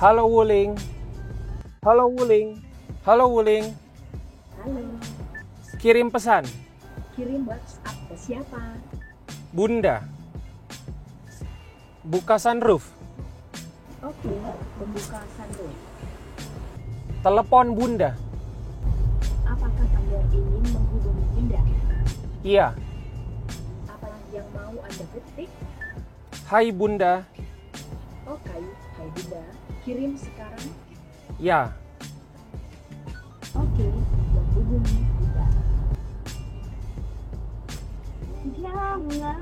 Halo Wuling. Halo Wuling. Halo Wuling. Halo, Kirim pesan. kirim WhatsApp ke siapa? Bunda. Buka sunroof. Oke, membuka sunroof. Telepon Bunda. Apakah Anda ingin menghubungi Bunda? Iya. Apa yang mau Anda ketik? Hai Bunda. Oke, hai Bunda, kirim sekarang. Ya. Oke, menghubungi Bunda. Jangan.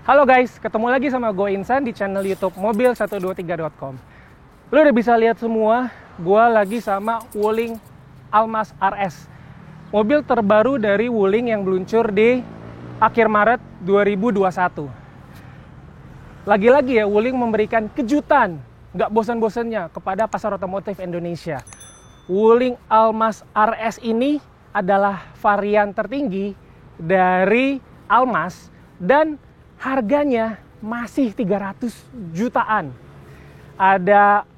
Halo guys, ketemu lagi sama gue Insan di channel YouTube mobil123.com. Lu udah bisa lihat semua, gue lagi sama Wuling Almas RS. Mobil terbaru dari Wuling yang meluncur di akhir Maret 2021. Lagi-lagi ya, Wuling memberikan kejutan, nggak bosan-bosannya kepada pasar otomotif Indonesia. Wuling Almas RS ini adalah varian tertinggi dari Almas dan harganya masih 300 jutaan. Ada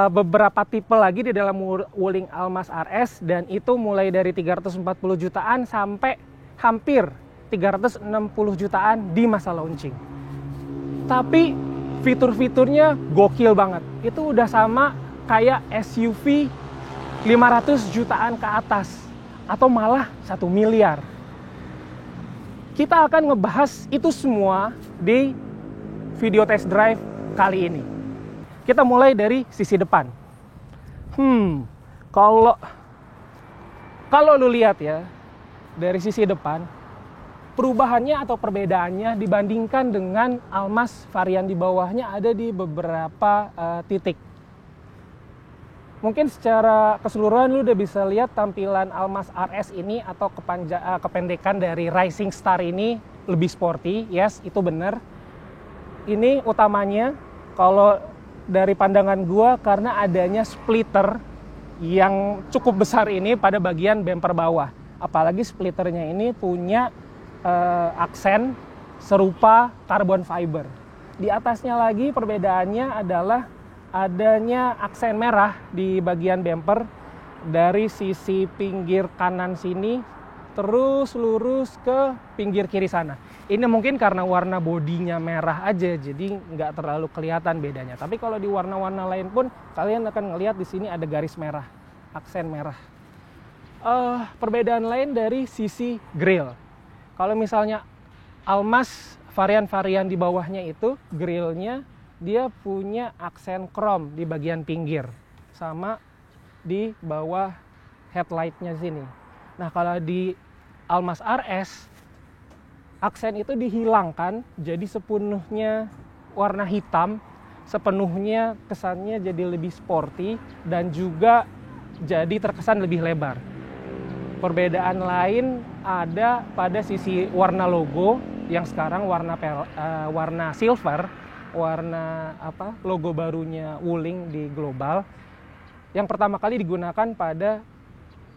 beberapa tipe lagi di dalam Wuling Almas RS dan itu mulai dari 340 jutaan sampai hampir 360 jutaan di masa launching. Tapi fitur-fiturnya gokil banget. Itu udah sama kayak SUV 500 jutaan ke atas atau malah 1 miliar. Kita akan ngebahas itu semua di video test drive kali ini. Kita mulai dari sisi depan. Kalau lu lihat ya, dari sisi depan, perubahannya atau perbedaannya dibandingkan dengan Almas varian di bawahnya ada di beberapa titik. Mungkin secara keseluruhan lu udah bisa lihat tampilan Almas RS ini atau kependekan dari Rising Star ini lebih sporty. Yes, itu benar. Ini utamanya kalau dari pandangan gua karena adanya splitter yang cukup besar ini pada bagian bumper bawah. Apalagi splitternya ini punya aksen serupa carbon fiber. Di atasnya lagi perbedaannya adalah adanya aksen merah di bagian bumper dari sisi pinggir kanan sini terus lurus ke pinggir kiri sana. Ini mungkin karena warna bodinya merah aja, jadi nggak terlalu kelihatan bedanya. Tapi kalau di warna-warna lain pun kalian akan ngelihat di sini ada garis merah, aksen merah. Perbedaan lain dari sisi grill. Kalau misalnya Almas varian-varian di bawahnya itu grillnya dia punya aksen chrome di bagian pinggir sama di bawah headlightnya sini. Nah kalau di Almas RS aksen itu dihilangkan jadi sepenuhnya warna hitam, sepenuhnya kesannya jadi lebih sporty dan juga jadi terkesan lebih lebar. Perbedaan lain ada pada sisi warna logo yang sekarang warna silver, warna logo barunya Wuling di global yang pertama kali digunakan pada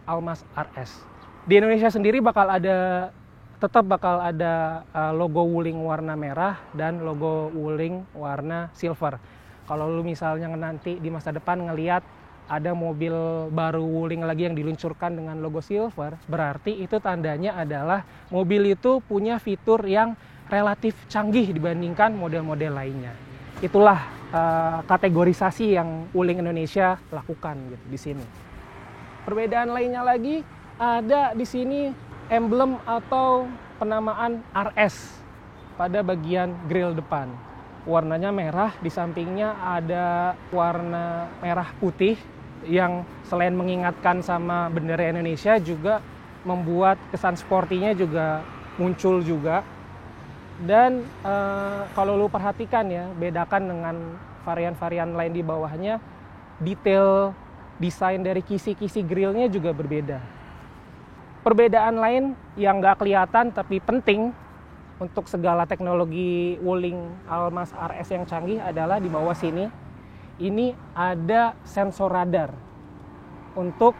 Almas RS. Di Indonesia sendiri tetap bakal ada logo Wuling warna merah dan logo Wuling warna silver. Kalau lu misalnya nanti di masa depan ngelihat ada mobil baru Wuling lagi yang diluncurkan dengan logo silver, berarti itu tandanya adalah mobil itu punya fitur yang relatif canggih dibandingkan model-model lainnya. Itulah kategorisasi yang Wuling Indonesia lakukan gitu di sini. Perbedaan lainnya lagi ada di sini emblem atau penamaan RS pada bagian grill depan. Warnanya merah, di sampingnya ada warna merah putih yang selain mengingatkan sama bendera Indonesia juga membuat kesan sportinya juga muncul juga. Dan kalau lu perhatikan ya, bedakan dengan varian-varian lain di bawahnya, detail desain dari kisi-kisi grillnya juga berbeda. Perbedaan lain yang nggak kelihatan tapi penting untuk segala teknologi Wuling Almaz RS yang canggih adalah di bawah sini. Ini ada sensor radar untuk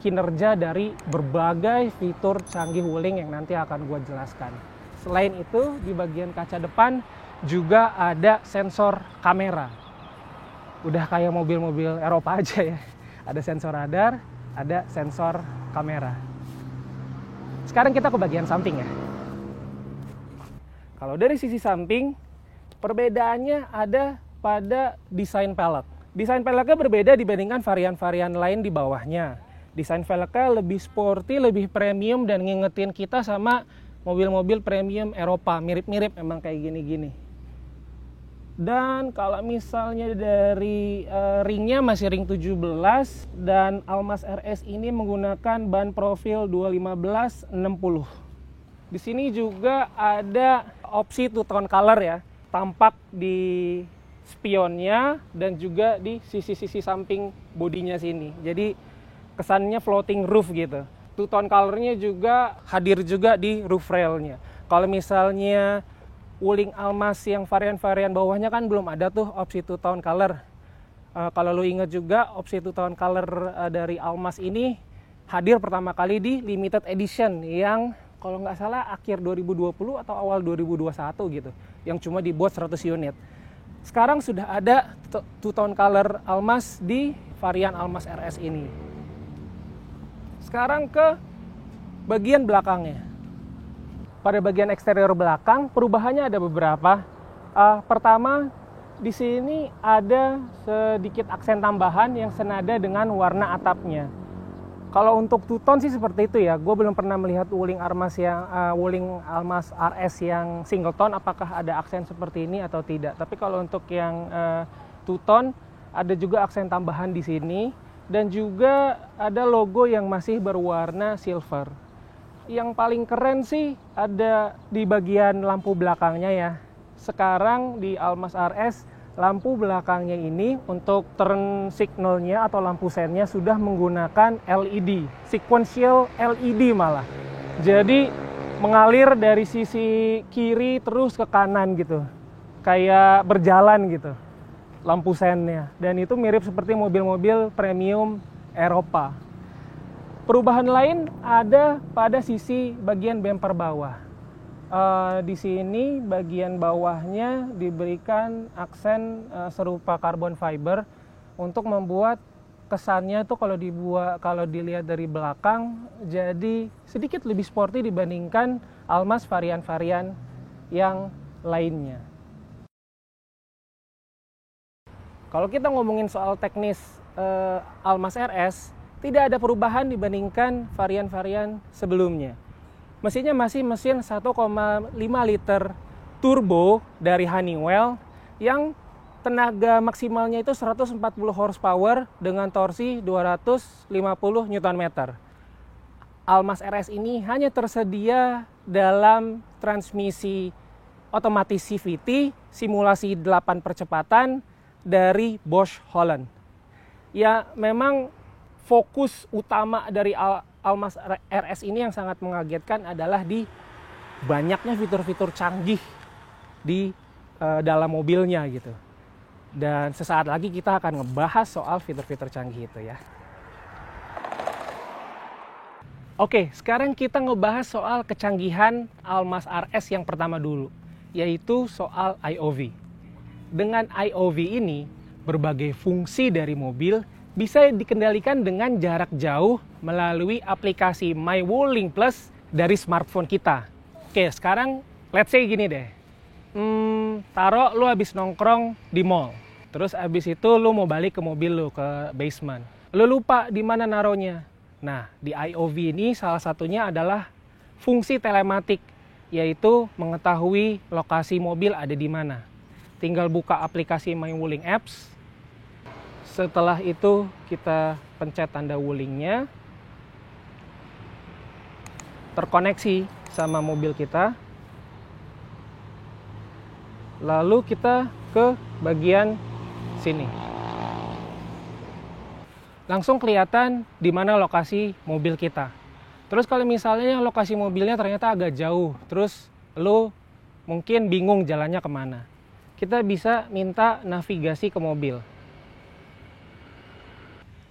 kinerja dari berbagai fitur canggih Wuling yang nanti akan gue jelaskan. Selain itu, di bagian kaca depan juga ada sensor kamera. Udah kayak mobil-mobil Eropa aja ya. Ada sensor radar, ada sensor kamera. Sekarang kita ke bagian samping ya. Kalau dari sisi samping, perbedaannya ada pada desain pelek. Desain peleknya berbeda dibandingkan varian-varian lain di bawahnya. Desain velgnya lebih sporty, lebih premium, dan ngingetin kita sama mobil-mobil premium Eropa. Mirip-mirip emang kayak gini-gini. Dan kalau misalnya dari ringnya masih ring 17, dan Almaz RS ini menggunakan ban profil 215/60. Di sini juga ada opsi two tone color ya, tampak di spionnya dan juga di sisi-sisi samping bodinya sini. Jadi kesannya floating roof gitu. Two tone colornya juga hadir juga di roof railnya. Kalau misalnya Wuling Almaz yang varian-varian bawahnya kan belum ada tuh opsi two tone color. Kalau lu ingat juga opsi two tone color dari Almaz ini hadir pertama kali di limited edition yang kalau nggak salah akhir 2020 atau awal 2021 gitu. Yang cuma dibuat 100 unit. Sekarang sudah ada two tone color Almaz di varian Almaz RS ini. Sekarang ke bagian belakangnya. Pada bagian eksterior belakang, perubahannya ada beberapa. Pertama, di sini ada sedikit aksen tambahan yang senada dengan warna atapnya. Kalau untuk two-tone sih seperti itu ya. Gue belum pernah melihat Wuling Almaz RS yang single tone, apakah ada aksen seperti ini atau tidak. Tapi kalau untuk yang two-tone, ada juga aksen tambahan di sini. Dan juga ada logo yang masih berwarna silver. Yang paling keren sih ada di bagian lampu belakangnya ya. Sekarang di Almaz RS, lampu belakangnya ini untuk turn signalnya atau lampu sennya sudah menggunakan LED. Sequential LED malah. Jadi mengalir dari sisi kiri terus ke kanan gitu. Kayak berjalan gitu lampu sennya, dan itu mirip seperti mobil-mobil premium Eropa. Perubahan lain ada pada sisi bagian bumper bawah. Di sini bagian bawahnya diberikan aksen serupa carbon fiber untuk membuat kesannya tuh kalau dilihat dari belakang jadi sedikit lebih sporty dibandingkan Almaz varian-varian yang lainnya. Kalau kita ngomongin soal teknis Almaz RS, tidak ada perubahan dibandingkan varian-varian sebelumnya. Mesinnya masih mesin 1,5 liter turbo dari Honeywell yang tenaga maksimalnya itu 140 horsepower dengan torsi 250 Nm. Almaz RS ini hanya tersedia dalam transmisi otomatis CVT, simulasi 8 percepatan, dari Bosch Holland. Ya memang fokus utama dari Almaz RS ini yang sangat mengagetkan adalah di banyaknya fitur-fitur canggih di dalam mobilnya gitu. Dan sesaat lagi kita akan ngebahas soal fitur-fitur canggih itu ya. Oke, sekarang kita ngebahas soal kecanggihan Almaz RS yang pertama dulu, yaitu soal IOV. Dengan IOV ini, berbagai fungsi dari mobil bisa dikendalikan dengan jarak jauh melalui aplikasi My Wuling Plus dari smartphone kita. Oke, sekarang let's say gini deh. Taruh lu habis nongkrong di mall. Terus habis itu lu mau balik ke mobil lu, ke basement. Lu lupa di mana naruhnya. Nah, di IOV ini salah satunya adalah fungsi telematik, yaitu mengetahui lokasi mobil ada di mana. Tinggal buka aplikasi My Wuling Apps. Setelah itu kita pencet tanda Wulingnya. Terkoneksi sama mobil kita. Lalu kita ke bagian sini. Langsung kelihatan di mana lokasi mobil kita. Terus kalau misalnya lokasi mobilnya ternyata agak jauh, terus lu mungkin bingung jalannya kemana. Kita bisa minta navigasi ke mobil.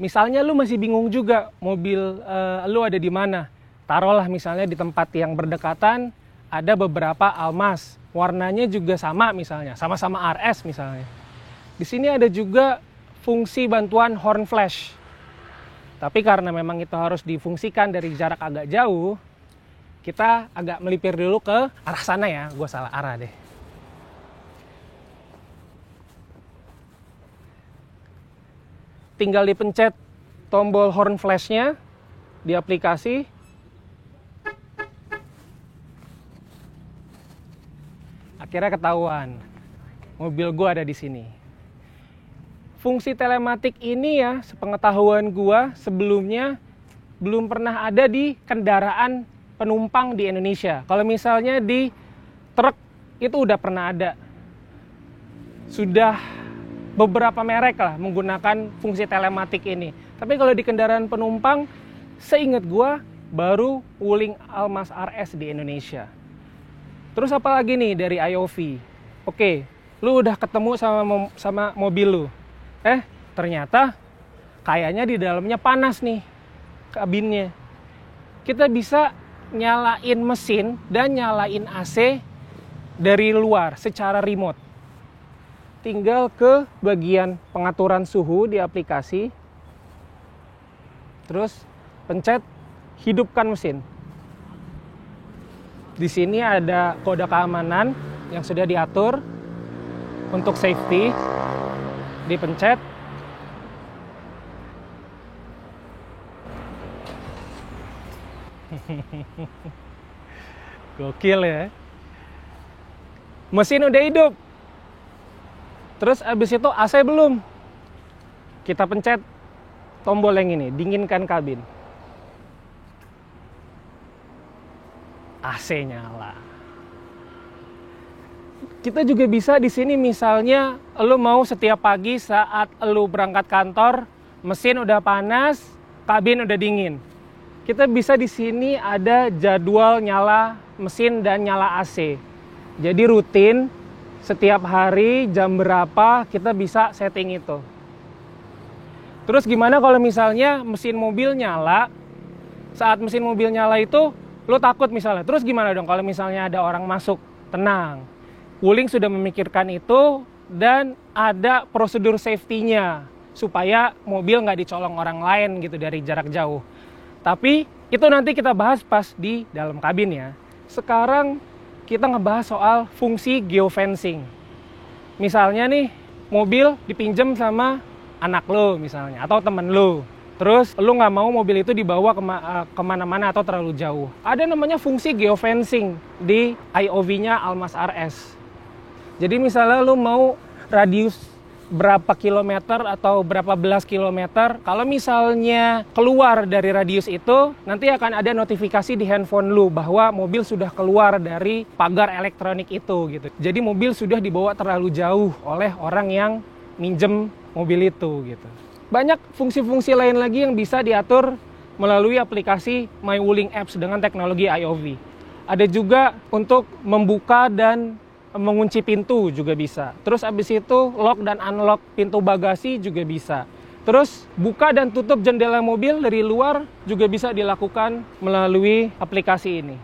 Misalnya lu masih bingung juga mobil lu ada di mana. Taruhlah misalnya di tempat yang berdekatan ada beberapa Almas, warnanya juga sama misalnya, sama-sama RS misalnya. Di sini ada juga fungsi bantuan horn flash. Tapi karena memang itu harus difungsikan dari jarak agak jauh, kita agak melipir dulu ke arah sana ya. Gue salah arah deh. Tinggal dipencet tombol horn flashnya di aplikasi. Akhirnya ketahuan mobil gue ada di sini. Fungsi telematik ini ya, sepengetahuan gue sebelumnya belum pernah ada di kendaraan penumpang di Indonesia. Kalau misalnya di truk itu udah pernah ada. Sudah beberapa merek lah menggunakan fungsi telematik ini. Tapi kalau di kendaraan penumpang, seingat gua baru Wuling Almas RS di Indonesia. Terus apa lagi nih dari IOV? Oke, lu udah ketemu sama mobil lu. Ternyata kayaknya di dalamnya panas nih kabinnya. Kita bisa nyalain mesin dan nyalain AC dari luar secara remote. Tinggal ke bagian pengaturan suhu di aplikasi. Terus pencet hidupkan mesin. Di sini ada kode keamanan yang sudah diatur untuk safety. Dipencet. Gokil ya. Mesin udah hidup. Terus abis itu AC belum. Kita pencet tombol yang ini, dinginkan kabin. AC nyala. Kita juga bisa di sini misalnya lu mau setiap pagi saat lu berangkat kantor, mesin udah panas, kabin udah dingin. Kita bisa di sini ada jadwal nyala mesin dan nyala AC. Jadi rutin setiap hari jam berapa kita bisa setting itu. Terus gimana kalau misalnya mesin mobil nyala? Saat mesin mobil nyala itu lu takut misalnya. Terus gimana dong kalau misalnya ada orang masuk? Tenang. Wuling sudah memikirkan itu dan ada prosedur safety-nya supaya mobil nggak dicolong orang lain gitu dari jarak jauh. Tapi itu nanti kita bahas pas di dalam kabin ya. Sekarang kita ngebahas soal fungsi geofencing. Misalnya nih mobil dipinjam sama anak lo misalnya atau temen lo. Terus lo nggak mau mobil itu dibawa kemana-mana atau terlalu jauh. Ada namanya fungsi geofencing di IOV-nya Almas RS. Jadi misalnya lu mau radius berapa kilometer atau berapa belas kilometer, kalau misalnya keluar dari radius itu, nanti akan ada notifikasi di handphone lu bahwa mobil sudah keluar dari pagar elektronik itu gitu. Jadi mobil sudah dibawa terlalu jauh oleh orang yang minjem mobil itu gitu. Banyak fungsi-fungsi lain lagi yang bisa diatur melalui aplikasi My Wuling Apps dengan teknologi IOV. Ada juga untuk membuka dan mengunci pintu juga bisa. Terus abis itu lock dan unlock pintu bagasi juga bisa. Terus buka dan tutup jendela mobil dari luar juga bisa dilakukan melalui aplikasi ini.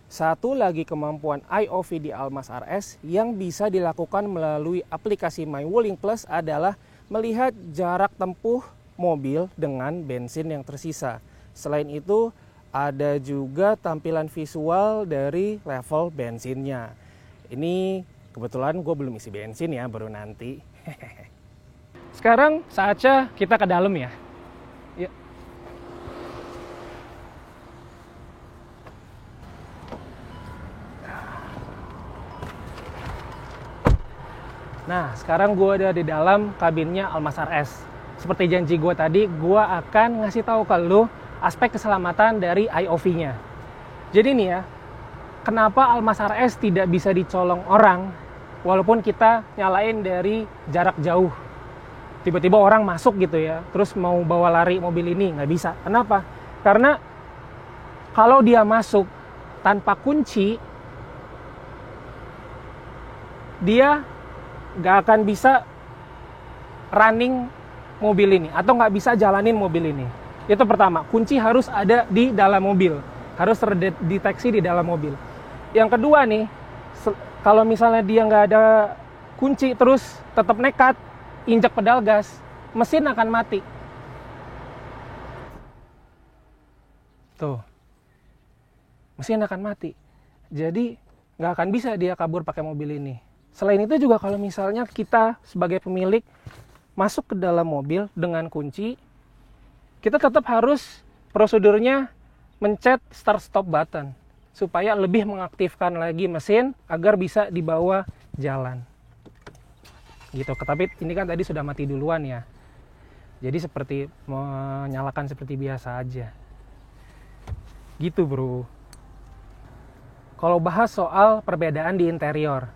Satu lagi kemampuan IOV di Almas RS yang bisa dilakukan melalui aplikasi My Wuling Plus adalah melihat jarak tempuh mobil dengan bensin yang tersisa. Selain itu, ada juga tampilan visual dari level bensinnya. Ini kebetulan gue belum isi bensin ya, baru nanti. Sekarang saatnya kita ke dalam ya. Yuk. Nah, sekarang gue ada di dalam kabinnya Almas RS. Seperti janji gue tadi, gue akan ngasih tahu ke lu aspek keselamatan dari IOV-nya. Jadi nih ya, kenapa Almas RS tidak bisa dicolong orang walaupun kita nyalain dari jarak jauh. Tiba-tiba orang masuk gitu ya, terus mau bawa lari mobil ini, nggak bisa. Kenapa? Karena kalau dia masuk tanpa kunci, dia nggak akan bisa running mobil ini atau nggak bisa jalanin mobil ini. Itu pertama, kunci harus ada di dalam mobil, harus terdeteksi di dalam mobil. Yang kedua nih, kalau misalnya dia nggak ada kunci terus tetap nekat injak pedal gas, mesin akan mati. Tuh, mesin akan mati. Jadi nggak akan bisa dia kabur pakai mobil ini. Selain itu juga kalau misalnya kita sebagai pemilik masuk ke dalam mobil dengan kunci, kita tetap harus prosedurnya mencet start stop button supaya lebih mengaktifkan lagi mesin agar bisa dibawa jalan. Gitu. Tapi ini kan tadi sudah mati duluan ya. Jadi seperti menyalakan seperti biasa aja. Gitu, bro. Kalau bahas soal perbedaan di interior,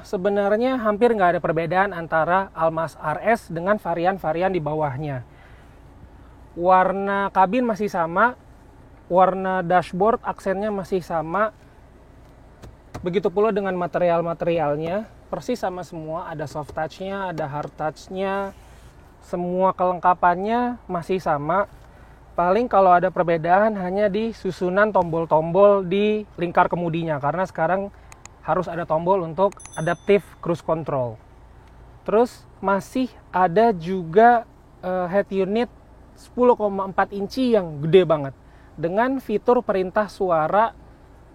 sebenarnya hampir nggak ada perbedaan antara Almas RS dengan varian-varian di bawahnya. Warna kabin masih sama, warna dashboard aksennya masih sama. Begitu pula dengan material-materialnya, persis sama semua. Ada soft touch-nya, ada hard touch-nya, semua kelengkapannya masih sama. Paling kalau ada perbedaan hanya di susunan tombol-tombol di lingkar kemudinya, karena sekarang harus ada tombol untuk adaptive cruise control. Terus masih ada juga head unit 10,4 inci yang gede banget dengan fitur perintah suara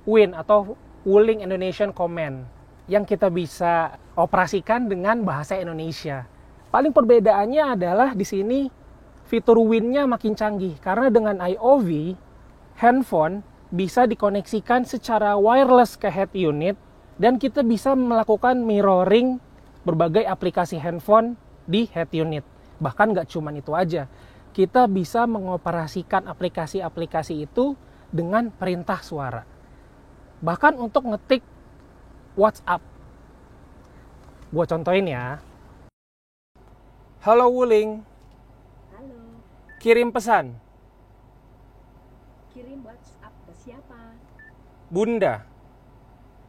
WIN atau Wuling Indonesian Command yang kita bisa operasikan dengan bahasa Indonesia. Paling perbedaannya adalah di sini fitur WIN-nya makin canggih karena dengan IOV handphone bisa dikoneksikan secara wireless ke head unit dan kita bisa melakukan mirroring berbagai aplikasi handphone di head unit. Bahkan nggak cuma itu aja, kita bisa mengoperasikan aplikasi-aplikasi itu dengan perintah suara. Bahkan untuk ngetik WhatsApp. Gua contohin ya. Halo Wuling. Halo, Kirim pesan. kirim WhatsApp ke siapa? Bunda.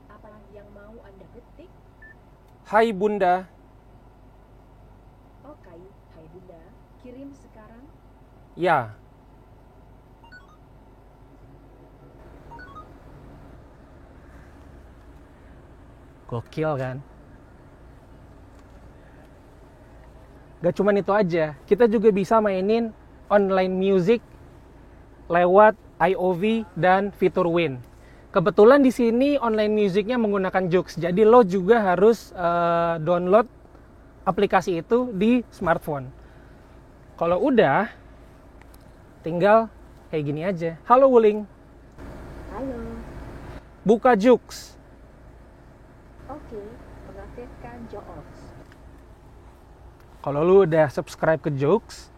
Apalagi yang mau Anda ketik? Hai Bunda. Oke, hai Bunda, kirim sekarang. Ya. Gokil kan? Gak cuma itu aja, kita juga bisa mainin online music lewat IOV dan fitur WIN. Kebetulan di sini online musicnya menggunakan Joox, jadi lo juga harus download aplikasi itu di smartphone. Kalau udah, tinggal kayak gini aja. Halo Wuling, Halo, buka Joox. oke, mengaktifkan Joox. Kalau lu udah subscribe ke Joox,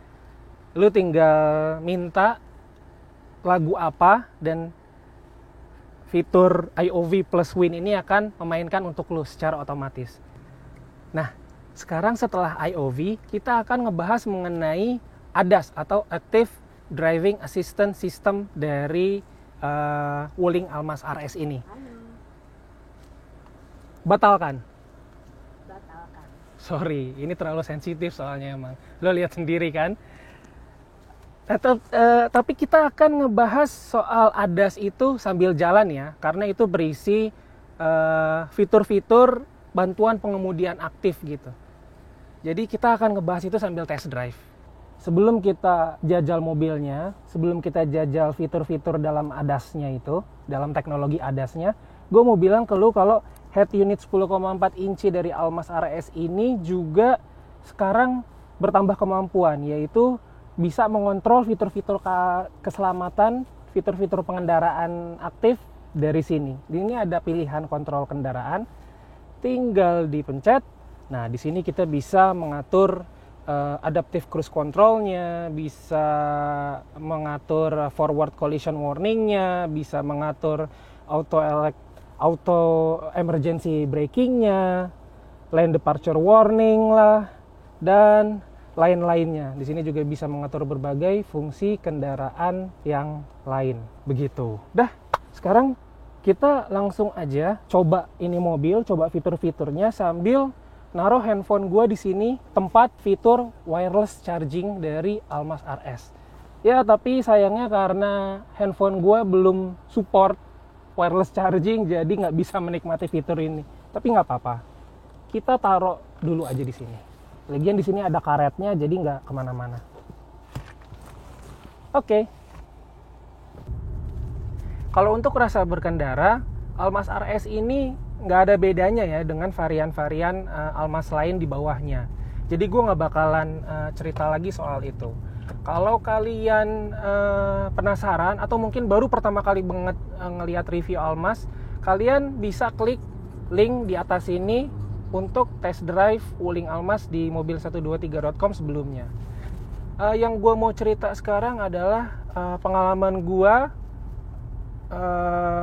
lu tinggal minta lagu apa dan fitur IOV plus WIN ini akan memainkan untuk lu secara otomatis. Nah, sekarang setelah IOV, kita akan ngebahas mengenai ADAS atau Active Driving Assistance System dari Wuling Almas RS ini. Halo, Batalkan. batalkan. Sorry, ini terlalu sensitif soalnya emang. Lo lihat sendiri kan? Tapi kita akan ngebahas soal ADAS itu sambil jalan ya, karena itu berisi fitur-fitur bantuan pengemudian aktif gitu. Jadi kita akan ngebahas itu sambil test drive. Sebelum kita jajal mobilnya, sebelum kita jajal fitur-fitur dalam ADAS-nya itu, dalam teknologi ADAS-nya, gue mau bilang ke lu kalau head unit 10,4 inci dari Almas RS ini juga sekarang bertambah kemampuan, yaitu bisa mengontrol fitur-fitur keselamatan, fitur-fitur pengendaraan aktif dari sini. Ini ada pilihan kontrol kendaraan, tinggal dipencet. Nah, di sini kita bisa mengatur adaptive cruise control-nya, bisa mengatur forward collision warning-nya, bisa mengatur auto emergency braking-nya, lane departure warning lah, dan lain-lainnya. Di sini juga bisa mengatur berbagai fungsi kendaraan yang lain. Begitu. Dah, sekarang kita langsung aja coba ini mobil, coba fitur-fiturnya sambil naruh handphone gue di sini, tempat fitur wireless charging dari Almas RS. Ya, tapi sayangnya karena handphone gue belum support wireless charging, jadi nggak bisa menikmati fitur ini. Tapi nggak apa-apa, kita taruh dulu aja di sini. Lagian di sini ada karetnya, jadi nggak kemana-mana. Oke. Kalau untuk rasa berkendara, Almas RS ini nggak ada bedanya ya dengan varian-varian Almas lain di bawahnya. Jadi gue nggak bakalan cerita lagi soal itu. Kalau kalian penasaran atau mungkin baru pertama kali banget ngelihat review Almas, kalian bisa klik link di atas ini untuk test drive Wuling Almas di mobil123.com sebelumnya. Yang gue mau cerita sekarang adalah pengalaman gue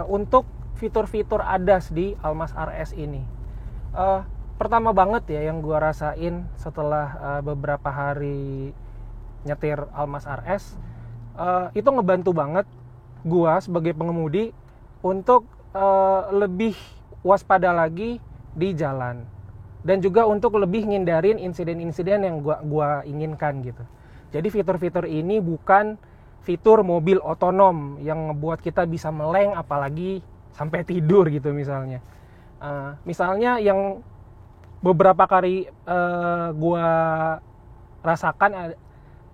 untuk fitur-fitur ADAS di Almas RS ini. Pertama banget ya yang gue rasain setelah beberapa hari nyetir Almas RS, itu ngebantu banget gue sebagai pengemudi untuk lebih waspada lagi di jalan, dan juga untuk lebih ngindarin insiden-insiden yang gua inginkan gitu. Jadi fitur-fitur ini bukan fitur mobil otonom yang ngebuat kita bisa meleng apalagi sampai tidur gitu misalnya. Misalnya yang beberapa kali gua rasakan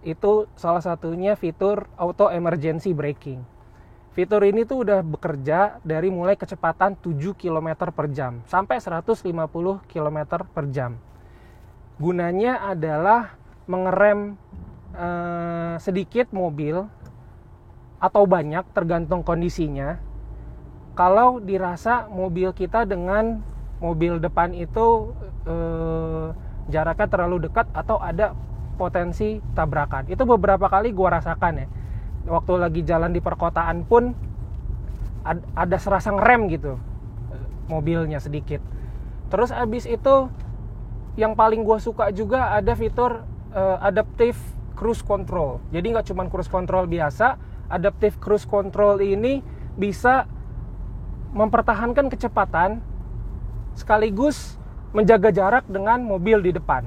itu salah satunya fitur auto emergency braking. Fitur ini tuh udah bekerja dari mulai kecepatan 7 km per jam sampai 150 km per jam. Gunanya adalah mengerem sedikit mobil atau banyak tergantung kondisinya. Kalau dirasa mobil kita dengan mobil depan itu jaraknya terlalu dekat atau ada potensi tabrakan. Itu beberapa kali gua rasakan ya. Waktu lagi jalan di perkotaan pun ada serasa ngerem gitu mobilnya sedikit. Terus abis itu yang paling gue suka juga ada fitur adaptive cruise control. Jadi nggak cuma cruise control biasa, adaptive cruise control ini bisa mempertahankan kecepatan sekaligus menjaga jarak dengan mobil di depan.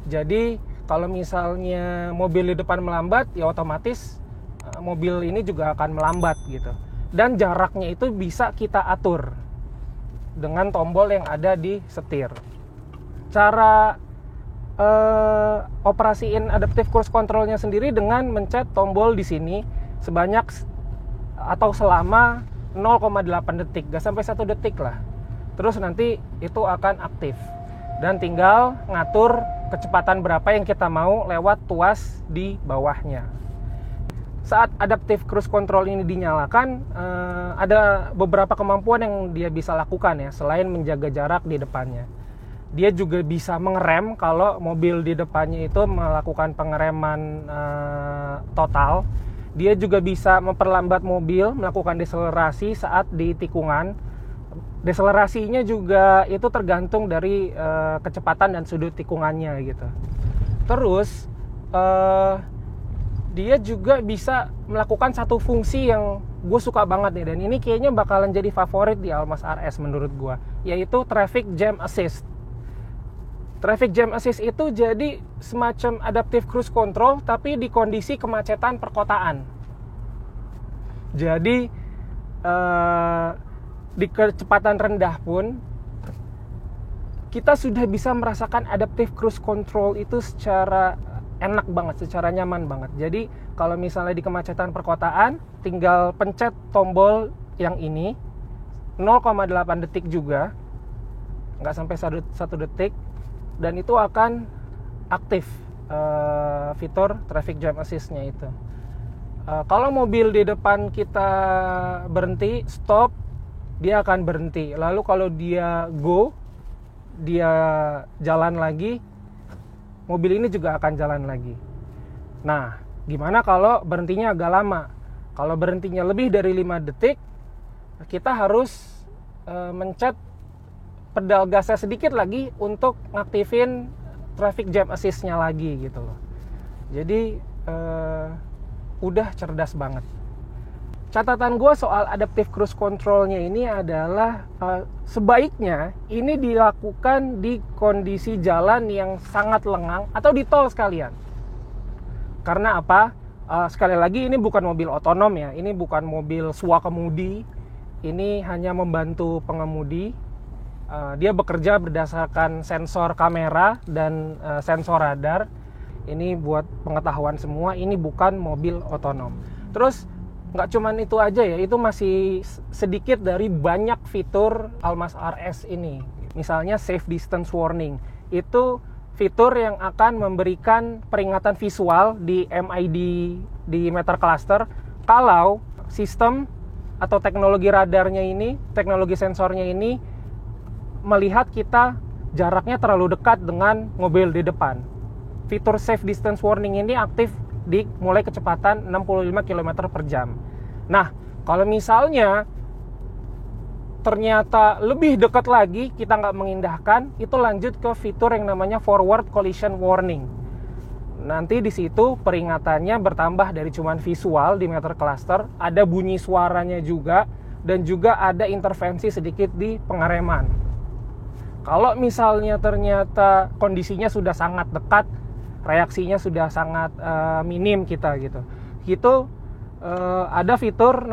Jadi kalau misalnya mobil di depan melambat, ya otomatis mobil ini juga akan melambat gitu. Dan jaraknya itu bisa kita atur dengan tombol yang ada di setir. Cara operasiin adaptive cruise controlnya sendiri dengan mencet tombol di sini sebanyak atau selama 0,8 detik, gak sampai 1 detik lah. Terus nanti itu akan aktif dan tinggal ngatur kecepatan berapa yang kita mau lewat tuas di bawahnya. Saat adaptive cruise control ini dinyalakan, ada beberapa kemampuan yang dia bisa lakukan ya, selain menjaga jarak di depannya. Dia juga bisa mengerem kalau mobil di depannya itu melakukan pengereman total. Dia juga bisa memperlambat mobil, melakukan deselerasi saat di tikungan. Deselerasinya juga itu tergantung dari kecepatan dan sudut tikungannya gitu. Terus dia juga bisa melakukan satu fungsi yang gue suka banget nih, dan ini kayaknya bakalan jadi favorit di Almas RS menurut gue, yaitu Traffic Jam Assist. Traffic Jam Assist itu jadi semacam adaptive cruise control tapi di kondisi kemacetan perkotaan. Jadi di kecepatan rendah pun kita sudah bisa merasakan adaptive cruise control itu secara enak banget, secara nyaman banget. Jadi kalau misalnya di kemacetan perkotaan, tinggal pencet tombol yang ini 0,8 detik juga, nggak sampai 1 detik, dan itu akan aktif fitur Traffic Jam Assist-nya itu. Kalau mobil di depan kita berhenti, stop, dia akan berhenti. Lalu kalau dia go, dia jalan lagi, mobil ini juga akan jalan lagi. Nah, gimana kalau berhentinya agak lama? Kalau berhentinya lebih dari 5 detik, kita harus mencet pedal gasnya sedikit lagi untuk ngaktifin Traffic Jam Assist-nya lagi gitu loh. Jadi udah cerdas banget. Catatan gue soal adaptive cruise controlnya ini adalah sebaiknya ini dilakukan di kondisi jalan yang sangat lengang atau di tol sekalian. Karena apa? Sekali lagi ini bukan mobil otonom ya, ini bukan mobil swakemudi, ini hanya membantu pengemudi. Dia bekerja berdasarkan sensor kamera dan sensor radar. Ini buat pengetahuan semua, ini bukan mobil otonom. Terus nggak cuman itu aja ya, itu masih sedikit dari banyak fitur Almas RS ini. Misalnya safe distance warning, itu fitur yang akan memberikan peringatan visual di MID di meter cluster kalau sistem atau teknologi radarnya ini, teknologi sensornya ini melihat kita jaraknya terlalu dekat dengan mobil di depan. Fitur safe distance warning ini aktif di mulai kecepatan 65 km per jam. Nah, kalau misalnya ternyata lebih dekat lagi kita nggak mengindahkan, itu lanjut ke fitur yang namanya forward collision warning. Nanti di situ peringatannya bertambah dari cuman visual di meter cluster, ada bunyi suaranya juga, dan juga ada intervensi sedikit di pengereman. Kalau misalnya ternyata kondisinya sudah sangat dekat, reaksinya sudah sangat minim kita gitu. Itu ada fitur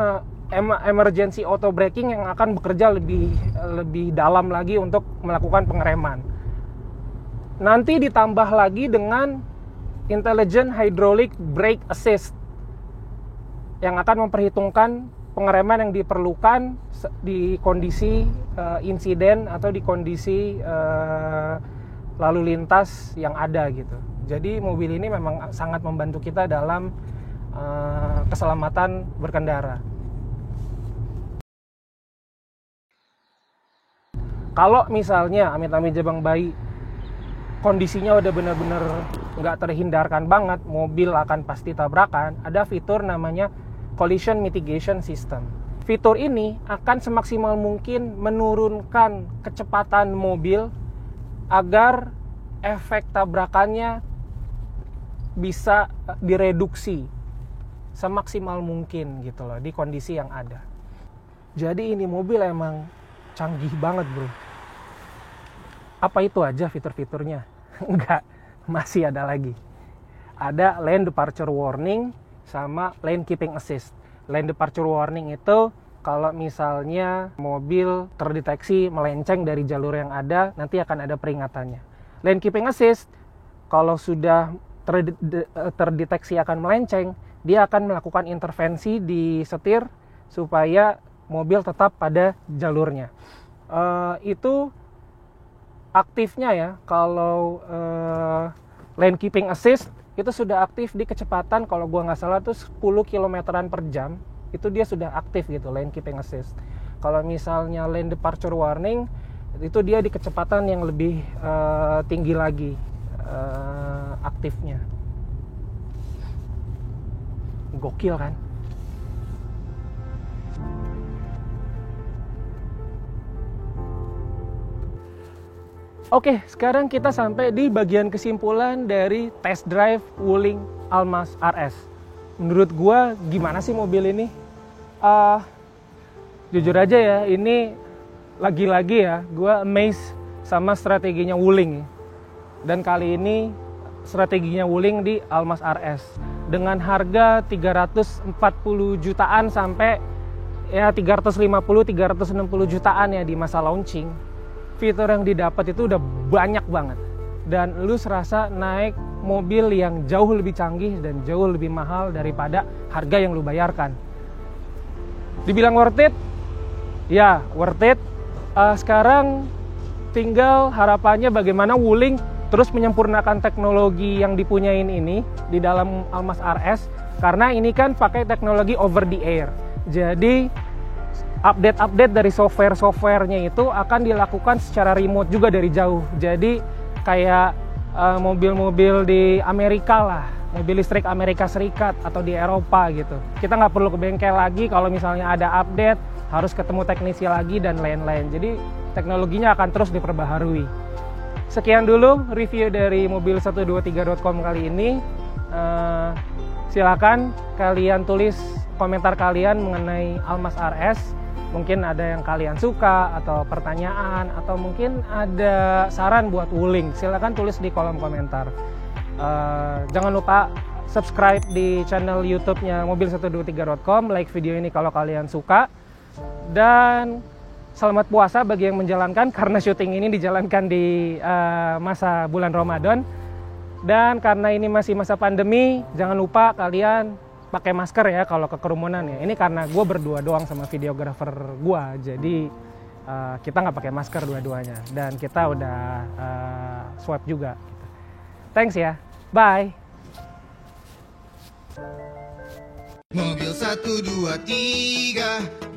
emergency auto braking yang akan bekerja lebih dalam lagi untuk melakukan pengereman. Nanti ditambah lagi dengan intelligent hydraulic brake assist yang akan memperhitungkan pengereman yang diperlukan di kondisi insiden atau di kondisi lalu lintas yang ada gitu. Jadi mobil ini memang sangat membantu kita dalam keselamatan berkendara. Kalau misalnya amit-amit jabang bayi kondisinya udah benar-benar nggak terhindarkan banget, mobil akan pasti tabrakan, ada fitur namanya collision mitigation system. Fitur ini akan semaksimal mungkin menurunkan kecepatan mobil agar efek tabrakannya bisa direduksi semaksimal mungkin gitu loh di kondisi yang ada. Jadi ini mobil emang canggih banget bro. Apa itu aja fitur-fiturnya? Enggak, masih ada lagi. Ada lane departure warning sama lane keeping assist. Lane departure warning itu kalau misalnya mobil terdeteksi melenceng dari jalur yang ada, nanti akan ada peringatannya. Lane keeping assist, kalau sudah terdeteksi akan melenceng, dia akan melakukan intervensi di setir supaya mobil tetap pada jalurnya. Itu aktifnya ya, kalau lane keeping assist itu sudah aktif di kecepatan kalau gua nggak salah tuh 10 km/jam, itu dia sudah aktif gitu lane keeping assist. Kalau misalnya lane departure warning itu dia di kecepatan yang lebih tinggi lagi aktifnya. Gokil kan? Oke, sekarang kita sampai di bagian kesimpulan dari test drive Wuling Almas RS. Menurut gua gimana sih mobil ini? Jujur aja ya, ini lagi-lagi ya, gua amazed sama strateginya Wuling. Dan kali ini strateginya Wuling di Almas RS dengan harga 340 jutaan sampai ya 350-360 jutaan ya di masa launching. Fitur yang didapat itu udah banyak banget, dan lu serasa naik mobil yang jauh lebih canggih dan jauh lebih mahal daripada harga yang lu bayarkan. Dibilang worth it? Ya, worth it. Sekarang tinggal harapannya bagaimana Wuling terus menyempurnakan teknologi yang dipunyain ini di dalam Almas RS, karena ini kan pakai teknologi over the air. Jadi update dari software-softwarenya itu akan dilakukan secara remote juga dari jauh. Jadi kayak mobil-mobil di Amerika lah, mobil listrik Amerika Serikat atau di Eropa gitu. Kita nggak perlu ke bengkel lagi kalau misalnya ada update, harus ketemu teknisi lagi dan lain-lain. Jadi teknologinya akan terus diperbaharui. Sekian dulu review dari mobil123.com kali ini. Silakan kalian tulis komentar kalian mengenai Almas RS. Mungkin ada yang kalian suka atau pertanyaan atau mungkin ada saran buat Wuling. Silakan tulis di kolom komentar. Jangan lupa subscribe di channel YouTube-nya mobil123.com, like video ini kalau kalian suka. Dan selamat puasa bagi yang menjalankan, karena syuting ini dijalankan di masa bulan Ramadan. Dan karena ini masih masa pandemi, jangan lupa kalian pakai masker ya kalau ke kerumunan ya. Ini karena gue berdua doang sama videografer gue, jadi kita nggak pakai masker dua-duanya. Dan kita udah swab juga. Thanks ya, bye. Mobil 1, 2, 3